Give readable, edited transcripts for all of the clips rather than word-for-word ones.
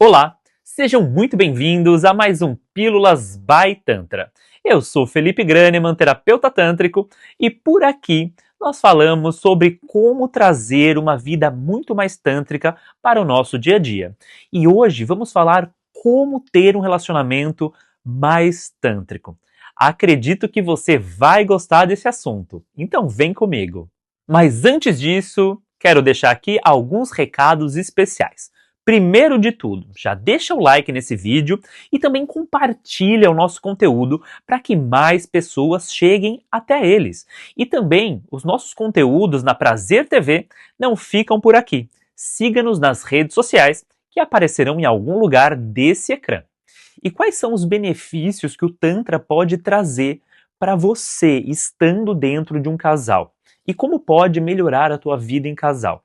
Olá, sejam muito bem-vindos a mais um Pílulas by Tantra. Eu sou Felipe Graneman, terapeuta tântrico, e por aqui nós falamos sobre como trazer uma vida muito mais tântrica para o nosso dia a dia. E hoje vamos falar como ter um relacionamento mais tântrico. Acredito que você vai gostar desse assunto, então vem comigo. Mas antes disso, quero deixar aqui alguns recados especiais. Primeiro de tudo, já deixa o like nesse vídeo e também compartilha o nosso conteúdo para que mais pessoas cheguem até eles. E também, os nossos conteúdos na Prazer TV não ficam por aqui. Siga-nos nas redes sociais que aparecerão em algum lugar desse ecrã. E quais são os benefícios que o Tantra pode trazer para você estando dentro de um casal? E como pode melhorar a tua vida em casal?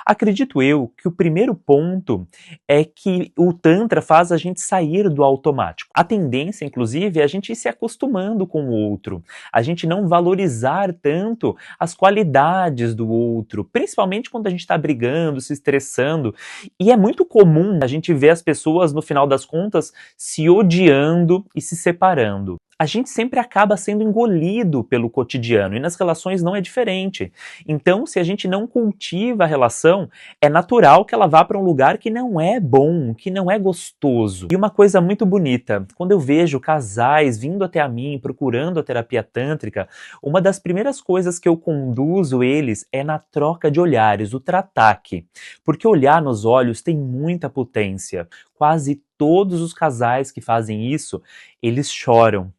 Acredito eu que o primeiro ponto é que o Tantra faz a gente sair do automático. A tendência, inclusive, é a gente ir se acostumando com o outro, a gente não valorizar tanto as qualidades do outro, principalmente quando a gente está brigando, se estressando. E é muito comum a gente ver as pessoas, no final das contas, se odiando e se separando. A gente sempre acaba sendo engolido pelo cotidiano e nas relações não é diferente. Então, se a gente não cultiva a relação, é natural que ela vá para um lugar que não é bom, que não é gostoso. E uma coisa muito bonita, quando eu vejo casais vindo até a mim, procurando a terapia tântrica, uma das primeiras coisas que eu conduzo eles é na troca de olhares, o trataque. Porque olhar nos olhos tem muita potência. Quase todos os casais que fazem isso, eles choram.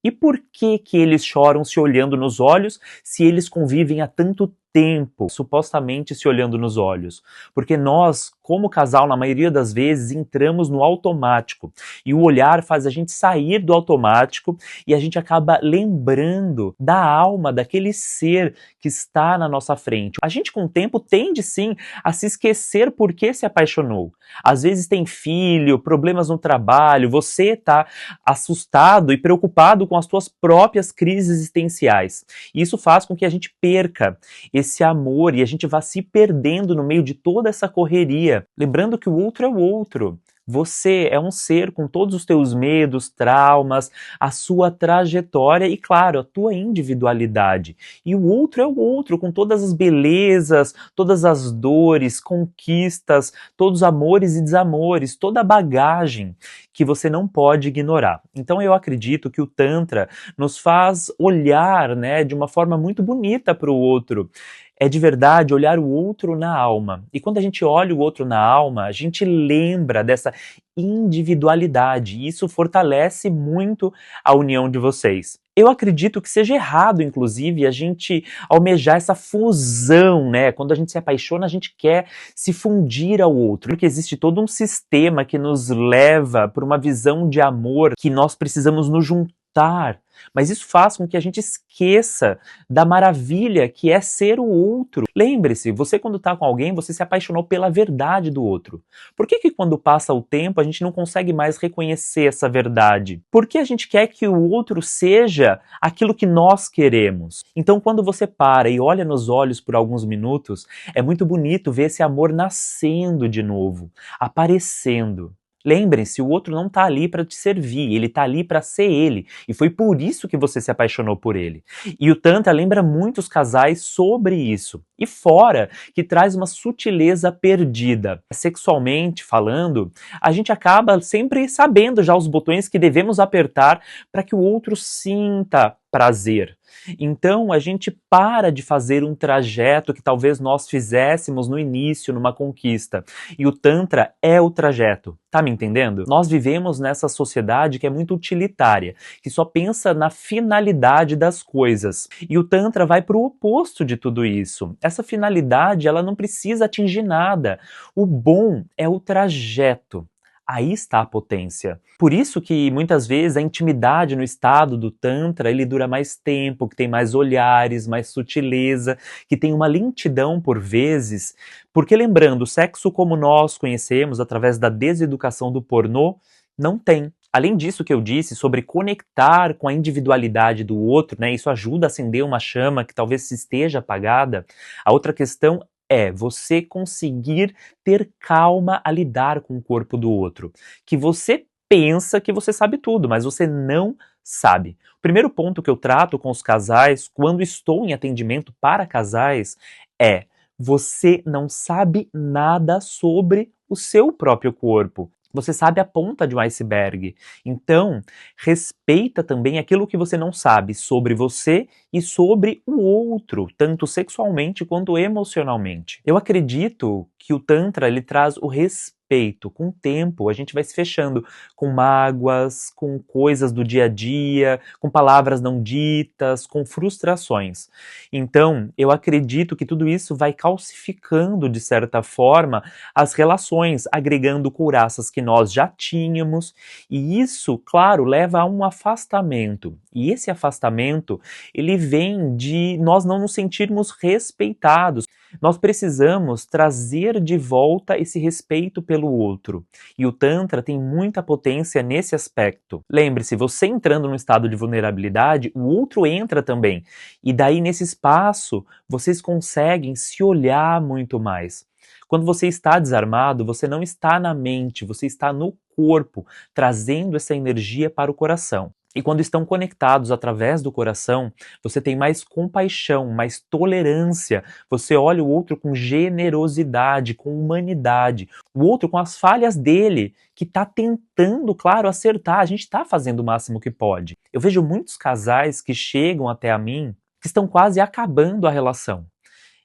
E por que eles choram se olhando nos olhos, se eles convivem há tanto tempo, supostamente se olhando nos olhos? Porque nós, como casal, na maioria das vezes, entramos no automático. E o olhar faz a gente sair do automático e a gente acaba lembrando da alma, daquele ser que está na nossa frente. A gente, com o tempo, tende sim a se esquecer por que se apaixonou. Às vezes tem filho, problemas no trabalho, você está assustado e preocupado com as suas próprias crises existenciais. Isso faz com que a gente perca esse amor e a gente vá se perdendo no meio de toda essa correria. Lembrando que o outro é o outro. Você é um ser com todos os teus medos, traumas, a sua trajetória e, claro, a tua individualidade. E o outro é o outro, com todas as belezas, todas as dores, conquistas, todos os amores e desamores, toda a bagagem que você não pode ignorar. Então eu acredito que o Tantra nos faz olhar, de uma forma muito bonita para o outro. É de verdade olhar o outro na alma. E quando a gente olha o outro na alma, a gente lembra dessa individualidade. E isso fortalece muito a união de vocês. Eu acredito que seja errado, inclusive, a gente almejar essa fusão, Quando a gente se apaixona, a gente quer se fundir ao outro. Porque existe todo um sistema que nos leva para uma visão de amor que nós precisamos nos juntar. Mas isso faz com que a gente esqueça da maravilha que é ser o outro. Lembre-se, você quando está com alguém, você se apaixonou pela verdade do outro. Por que quando passa o tempo a gente não consegue mais reconhecer essa verdade? Porque a gente quer que o outro seja aquilo que nós queremos. Então quando você para e olha nos olhos por alguns minutos, é muito bonito ver esse amor nascendo de novo, aparecendo. Lembrem-se, o outro não está ali para te servir, ele está ali para ser ele. E foi por isso que você se apaixonou por ele. E o Tantra lembra muitos casais sobre isso. E fora que traz uma sutileza perdida. Sexualmente falando, a gente acaba sempre sabendo já os botões que devemos apertar para que o outro sinta prazer. Então a gente para de fazer um trajeto que talvez nós fizéssemos no início, numa conquista. E o Tantra é o trajeto. Tá me entendendo? Nós vivemos nessa sociedade que é muito utilitária, que só pensa na finalidade das coisas. E o Tantra vai para o oposto de tudo isso. Essa finalidade, ela não precisa atingir nada. O bom é o trajeto. Aí está a potência. Por isso que muitas vezes a intimidade no estado do Tantra ele dura mais tempo, que tem mais olhares, mais sutileza, que tem uma lentidão por vezes. Porque lembrando, o sexo como nós conhecemos através da deseducação do pornô, não tem. Além disso que eu disse sobre conectar com a individualidade do outro, isso ajuda a acender uma chama que talvez esteja apagada. A outra questão é você conseguir ter calma a lidar com o corpo do outro. Que você pensa que você sabe tudo, mas você não sabe. O primeiro ponto que eu trato com os casais, quando estou em atendimento para casais, é: você não sabe nada sobre o seu próprio corpo. Você sabe a ponta de um iceberg. Então, respeita também aquilo que você não sabe sobre você e sobre o outro, tanto sexualmente quanto emocionalmente. Eu acredito que o Tantra ele traz o respeito. Com o tempo, a gente vai se fechando com mágoas, com coisas do dia a dia, com palavras não ditas, com frustrações. Então, eu acredito que tudo isso vai calcificando, de certa forma, as relações, agregando couraças que nós já tínhamos, e isso, claro, leva a um afastamento. E esse afastamento, ele vem de nós não nos sentirmos respeitados. Nós precisamos trazer de volta esse respeito pelo outro. E o Tantra tem muita potência nesse aspecto. Lembre-se, você entrando num estado de vulnerabilidade, o outro entra também. E daí, nesse espaço, vocês conseguem se olhar muito mais. Quando você está desarmado, você não está na mente, você está no corpo, trazendo essa energia para o coração. E quando estão conectados através do coração, você tem mais compaixão, mais tolerância. Você olha o outro com generosidade, com humanidade. O outro com as falhas dele, que está tentando, claro, acertar. A gente está fazendo o máximo que pode. Eu vejo muitos casais que chegam até a mim que estão quase acabando a relação.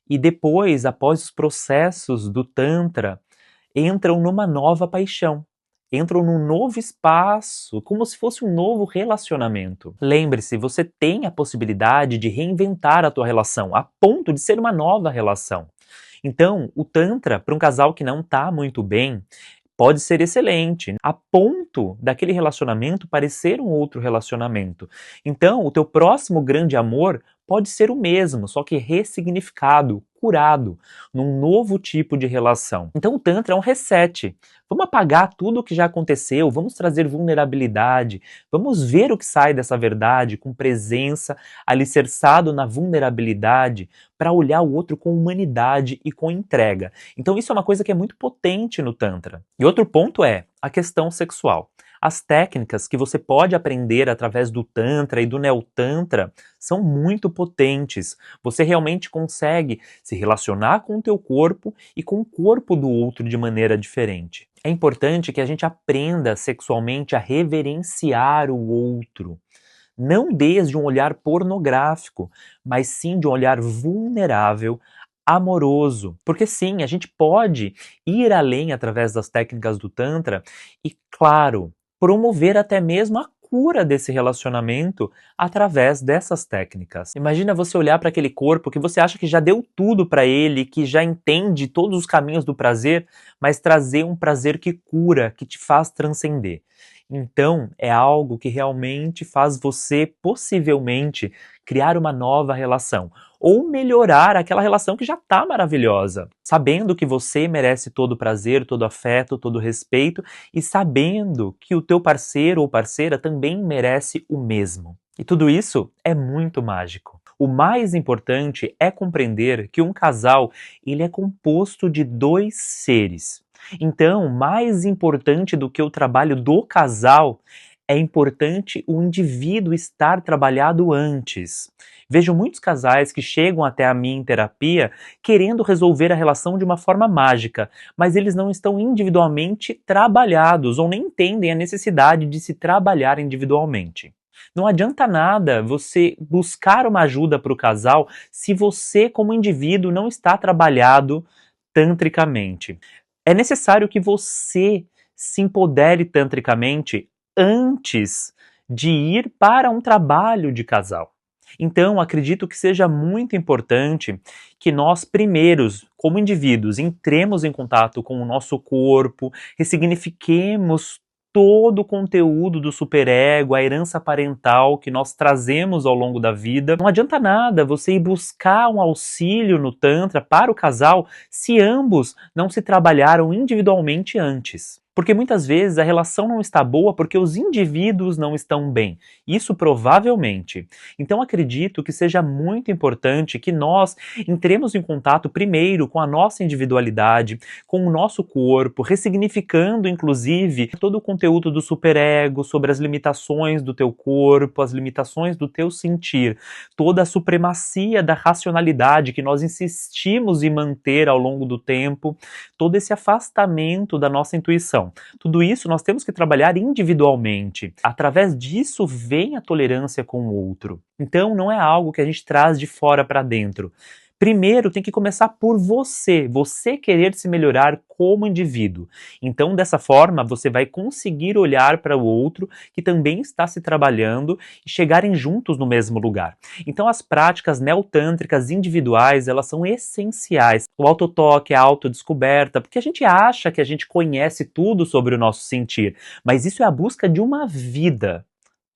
E depois, após os processos do Tantra, entram numa nova paixão. Entram num novo espaço, como se fosse um novo relacionamento. Lembre-se, você tem a possibilidade de reinventar a tua relação, a ponto de ser uma nova relação. Então, o Tantra, para um casal que não está muito bem, pode ser excelente, a ponto daquele relacionamento parecer um outro relacionamento. Então, o teu próximo grande amor pode ser o mesmo, só que ressignificado, curado, num novo tipo de relação. Então, o Tantra é um reset. Vamos apagar tudo o que já aconteceu, vamos trazer vulnerabilidade, vamos ver o que sai dessa verdade com presença, alicerçado na vulnerabilidade, para olhar o outro com humanidade e com entrega. Então isso é uma coisa que é muito potente no Tantra. E outro ponto é a questão sexual. As técnicas que você pode aprender através do Tantra e do Neo-Tantra são muito potentes. Você realmente consegue se relacionar com o teu corpo e com o corpo do outro de maneira diferente. É importante que a gente aprenda sexualmente a reverenciar o outro. Não desde um olhar pornográfico, mas sim de um olhar vulnerável, amoroso. Porque sim, a gente pode ir além através das técnicas do Tantra e, claro, promover até mesmo a cura desse relacionamento através dessas técnicas. Imagina você olhar para aquele corpo que você acha que já deu tudo para ele, que já entende todos os caminhos do prazer, mas trazer um prazer que cura, que te faz transcender. Então, é algo que realmente faz você, possivelmente, criar uma nova relação. Ou melhorar aquela relação que já está maravilhosa. Sabendo que você merece todo o prazer, todo o afeto, todo o respeito. E sabendo que o teu parceiro ou parceira também merece o mesmo. E tudo isso é muito mágico. O mais importante é compreender que um casal ele é composto de dois seres. Então, mais importante do que o trabalho do casal, é importante o indivíduo estar trabalhado antes. Vejo muitos casais que chegam até a mim em terapia querendo resolver a relação de uma forma mágica, mas eles não estão individualmente trabalhados ou nem entendem a necessidade de se trabalhar individualmente. Não adianta nada você buscar uma ajuda para o casal se você, como indivíduo, não está trabalhado tantricamente. É necessário que você se empodere tantricamente antes de ir para um trabalho de casal. Então, acredito que seja muito importante que nós, primeiros, como indivíduos, entremos em contato com o nosso corpo, ressignifiquemos todo o conteúdo do superego, a herança parental que nós trazemos ao longo da vida. Não adianta nada você ir buscar um auxílio no Tantra para o casal se ambos não se trabalharam individualmente antes. Porque muitas vezes a relação não está boa porque os indivíduos não estão bem. Isso provavelmente. Então acredito que seja muito importante que nós entremos em contato primeiro com a nossa individualidade, com o nosso corpo, ressignificando inclusive todo o conteúdo do superego, sobre as limitações do teu corpo, as limitações do teu sentir, toda a supremacia da racionalidade que nós insistimos em manter ao longo do tempo, todo esse afastamento da nossa intuição. Tudo isso nós temos que trabalhar individualmente. Através disso vem a tolerância com o outro. Então não é algo que a gente traz de fora para dentro. Primeiro tem que começar por você querer se melhorar como indivíduo. Então, dessa forma, você vai conseguir olhar para o outro que também está se trabalhando e chegarem juntos no mesmo lugar. Então, as práticas neotântricas individuais, elas são essenciais. O autotoque, a autodescoberta, porque a gente acha que a gente conhece tudo sobre o nosso sentir, mas isso é a busca de uma vida.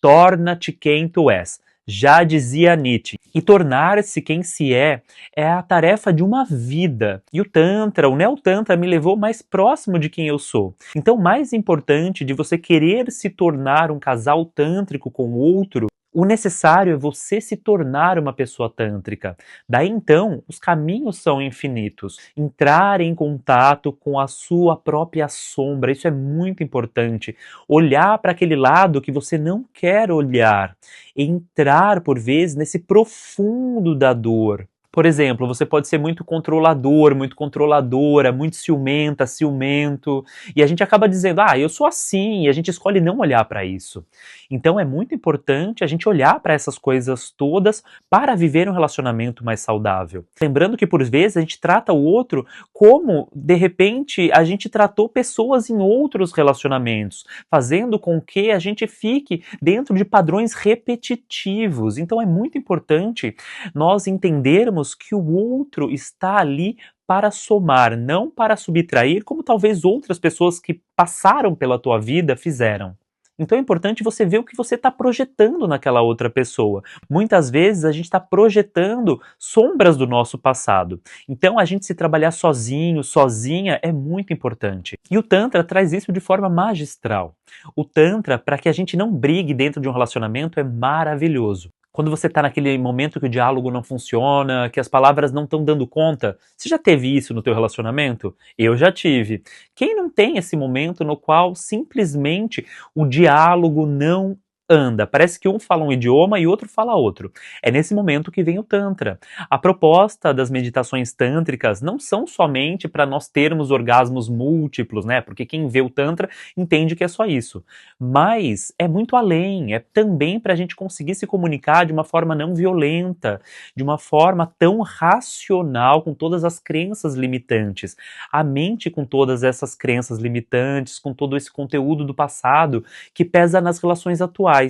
Torna-te quem tu és. Já dizia Nietzsche. E tornar-se quem se é a tarefa de uma vida. E o Tantra, o Neotantra, me levou mais próximo de quem eu sou. Então, mais importante de você querer se tornar um casal tântrico com o outro, o necessário é você se tornar uma pessoa tântrica. Daí então, os caminhos são infinitos. Entrar em contato com a sua própria sombra, isso é muito importante. Olhar para aquele lado que você não quer olhar. Entrar, por vezes, nesse profundo da dor. Por exemplo, você pode ser muito controlador, muito controladora, muito ciumenta, ciumento, e a gente acaba dizendo, eu sou assim, e a gente escolhe não olhar para isso. Então é muito importante a gente olhar para essas coisas todas para viver um relacionamento mais saudável. Lembrando que por vezes a gente trata o outro como, de repente, a gente tratou pessoas em outros relacionamentos, fazendo com que a gente fique dentro de padrões repetitivos. Então é muito importante nós entendermos que o outro está ali para somar, não para subtrair, como talvez outras pessoas que passaram pela tua vida fizeram. Então é importante você ver o que você está projetando naquela outra pessoa. Muitas vezes a gente está projetando sombras do nosso passado. Então a gente se trabalhar sozinho, sozinha, é muito importante. E o Tantra traz isso de forma magistral. O Tantra, para que a gente não brigue dentro de um relacionamento, é maravilhoso. Quando você está naquele momento que o diálogo não funciona, que as palavras não estão dando conta, você já teve isso no teu relacionamento? Eu já tive. Quem não tem esse momento no qual simplesmente o diálogo não anda? Parece que um fala um idioma e outro fala outro. É nesse momento que vem o Tantra. A proposta das meditações tântricas não são somente para nós termos orgasmos múltiplos, né? Porque quem vê o Tantra entende que é só isso. Mas é muito além, é também para a gente conseguir se comunicar de uma forma não violenta, de uma forma tão racional, com todas as crenças limitantes. A mente com todas essas crenças limitantes, com todo esse conteúdo do passado que pesa nas relações atuais.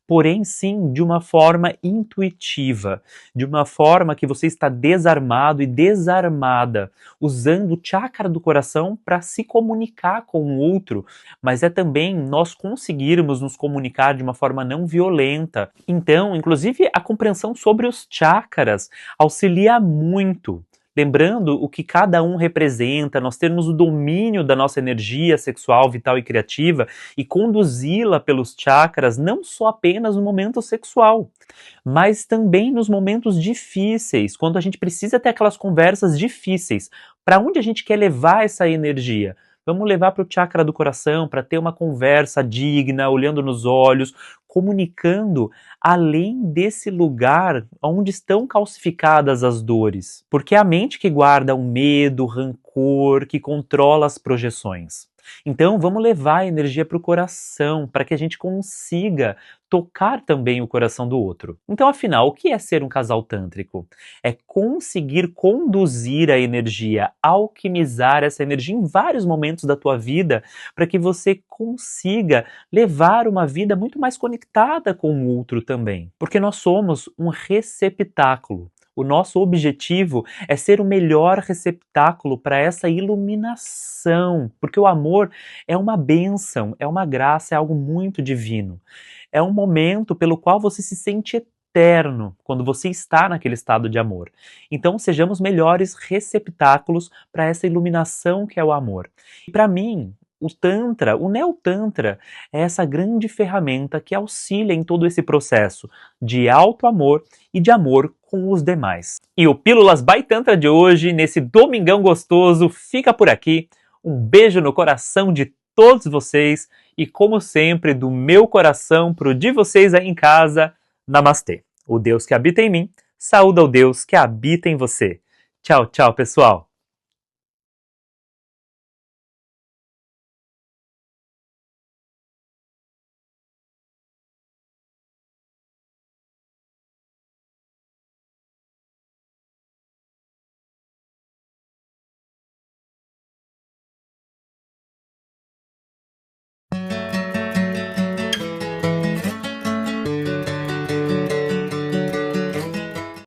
Porém, sim, de uma forma intuitiva, de uma forma que você está desarmado e desarmada, usando o chakra do coração para se comunicar com o outro, mas é também nós conseguirmos nos comunicar de uma forma não violenta. Então, inclusive, a compreensão sobre os chakras auxilia muito. Lembrando o que cada um representa, nós termos o domínio da nossa energia sexual, vital e criativa e conduzi-la pelos chakras não só apenas no momento sexual, mas também nos momentos difíceis, quando a gente precisa ter aquelas conversas difíceis. Para onde a gente quer levar essa energia? Vamos levar para o chakra do coração, para ter uma conversa digna, olhando nos olhos, comunicando além desse lugar onde estão calcificadas as dores. Porque é a mente que guarda o medo, o rancor, que controla as projeções. Então vamos levar a energia para o coração, para que a gente consiga tocar também o coração do outro. Então, afinal, o que é ser um casal tântrico? É conseguir conduzir a energia, alquimizar essa energia em vários momentos da tua vida, para que você consiga levar uma vida muito mais conectada com o outro também. Porque nós somos um receptáculo. O nosso objetivo é ser o melhor receptáculo para essa iluminação, porque o amor é uma bênção, é uma graça, é algo muito divino. É um momento pelo qual você se sente eterno quando você está naquele estado de amor. Então, sejamos melhores receptáculos para essa iluminação que é o amor. E para mim, o Tantra, o Neo-Tantra, é essa grande ferramenta que auxilia em todo esse processo de auto-amor e de amor com os demais. E o Pílulas by Tantra de hoje, nesse domingão gostoso, fica por aqui. Um beijo no coração de todos vocês e, como sempre, do meu coração pro de vocês aí em casa, Namastê. O Deus que habita em mim, saúda o Deus que habita em você. Tchau, tchau, pessoal!